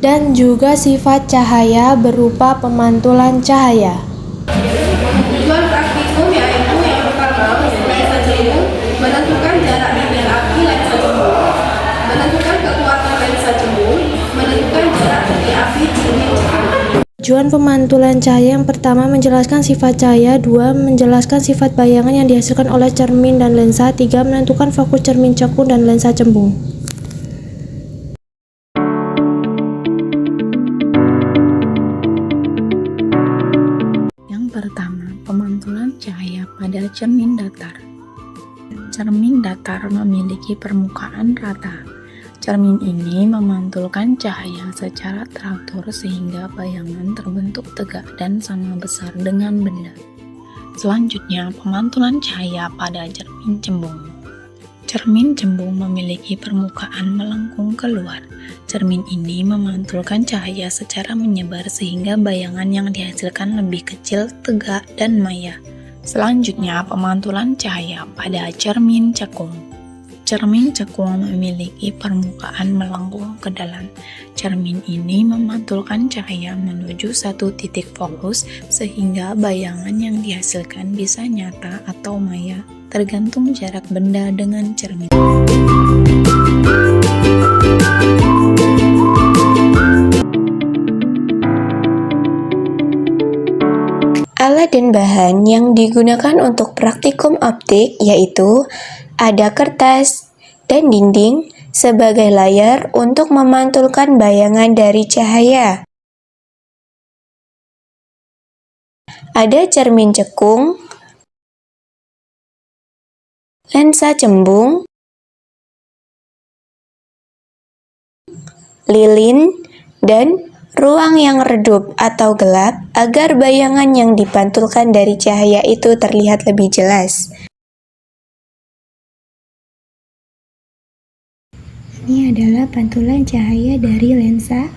dan juga sifat cahaya berupa pemantulan cahaya. Tujuan praktikum yaitu yang pertama, lensa cembung menentukan jarak bibir api lensa cembung, menentukan kekuatan lensa cembung, menentukan jarak titik api cermin cembung. Tujuan pemantulan cahaya yang pertama menjelaskan sifat cahaya, 2 menjelaskan sifat bayangan yang dihasilkan oleh cermin dan lensa, 3 menentukan fokus cermin cekung dan lensa cembung. Yang pertama, pemantulan cahaya pada cermin datar. Cermin datar memiliki permukaan rata. Cermin ini memantulkan cahaya secara teratur sehingga bayangan terbentuk tegak dan sama besar dengan benda. Selanjutnya, pemantulan cahaya pada cermin cembung. Cermin cembung memiliki permukaan melengkung keluar. Cermin ini memantulkan cahaya secara menyebar sehingga bayangan yang dihasilkan lebih kecil, tegak, dan maya. Selanjutnya, pemantulan cahaya pada cermin cekung. Cermin cekung memiliki permukaan melengkung ke dalam. Cermin ini memantulkan cahaya menuju satu titik fokus sehingga bayangan yang dihasilkan bisa nyata atau maya, tergantung jarak benda dengan cermin. Alat dan bahan yang digunakan untuk praktikum optik yaitu ada kertas dan dinding sebagai layar untuk memantulkan bayangan dari cahaya. Ada cermin cekung, lensa cembung, lilin, dan ruang yang redup atau gelap agar bayangan yang dipantulkan dari cahaya itu terlihat lebih jelas. Ini adalah pantulan cahaya dari lensa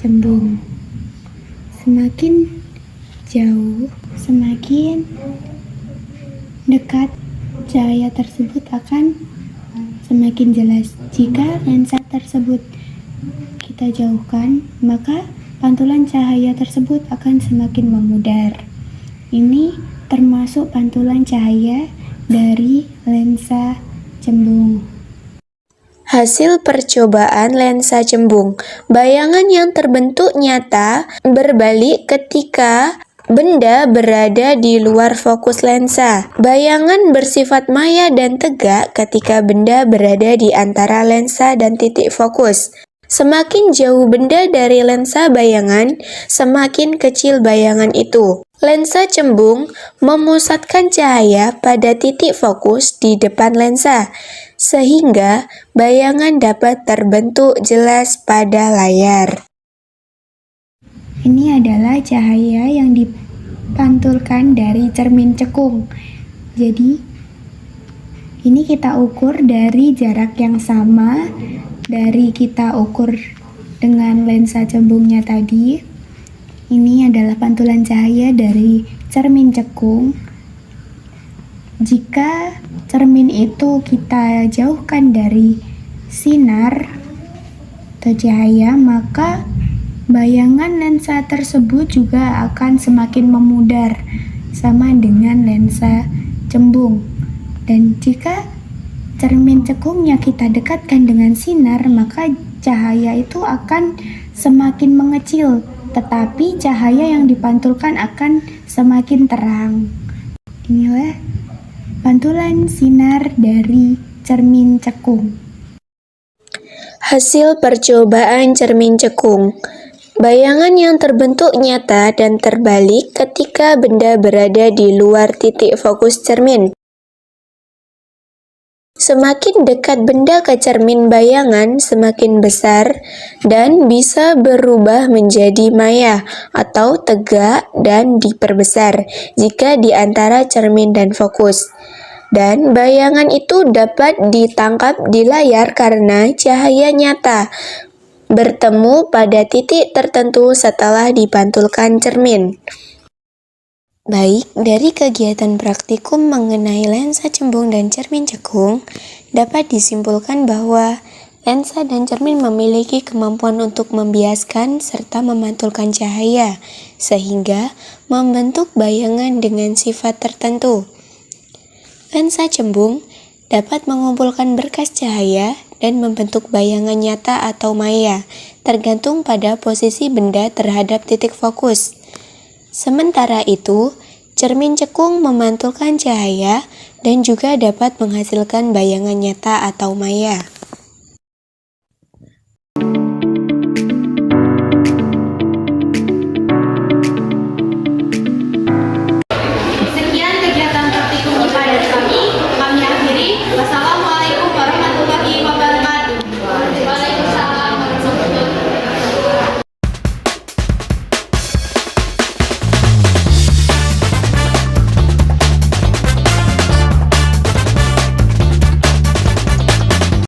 cembung. Semakin jauh, semakin dekat cahaya tersebut akan semakin jelas. Jika lensa tersebut kita jauhkan, maka pantulan cahaya tersebut akan semakin memudar. Ini termasuk pantulan cahaya dari lensa cembung. Hasil percobaan lensa cembung. Bayangan yang terbentuk nyata berbalik ketika benda berada di luar fokus lensa. Bayangan bersifat maya dan tegak ketika benda berada di antara lensa dan titik fokus. Semakin jauh benda dari lensa bayangan, semakin kecil bayangan itu. Lensa cembung memusatkan cahaya pada titik fokus di depan lensa, sehingga bayangan dapat terbentuk jelas pada layar. Ini adalah cahaya yang dipantulkan dari cermin cekung. Jadi, ini kita ukur dari jarak yang sama dari kita ukur dengan lensa cembungnya tadi. Ini adalah pantulan cahaya dari cermin cekung. Jika cermin itu kita jauhkan dari sinar atau cahaya, maka bayangan lensa tersebut juga akan semakin memudar, sama dengan lensa cembung. Dan jika cermin cekungnya kita dekatkan dengan sinar, maka cahaya itu akan semakin mengecil, tetapi cahaya yang dipantulkan akan semakin terang. Inilah pantulan sinar dari cermin cekung. Hasil percobaan cermin cekung. Bayangan yang terbentuk nyata dan terbalik ketika benda berada di luar titik fokus cermin. Semakin dekat benda ke cermin, bayangan semakin besar dan bisa berubah menjadi maya atau tegak dan diperbesar jika di antara cermin dan fokus. Dan bayangan itu dapat ditangkap di layar karena cahaya nyata bertemu pada titik tertentu setelah dipantulkan cermin. Baik, dari kegiatan praktikum mengenai lensa cembung dan cermin cekung, dapat disimpulkan bahwa Lensa dan cermin memiliki kemampuan untuk membiaskan serta memantulkan cahaya, sehingga membentuk bayangan dengan sifat tertentu. Lensa cembung dapat mengumpulkan berkas cahaya dan membentuk bayangan nyata atau maya, tergantung pada posisi benda terhadap titik fokus. Sementara itu, cermin cekung memantulkan cahaya dan juga dapat menghasilkan bayangan nyata atau maya.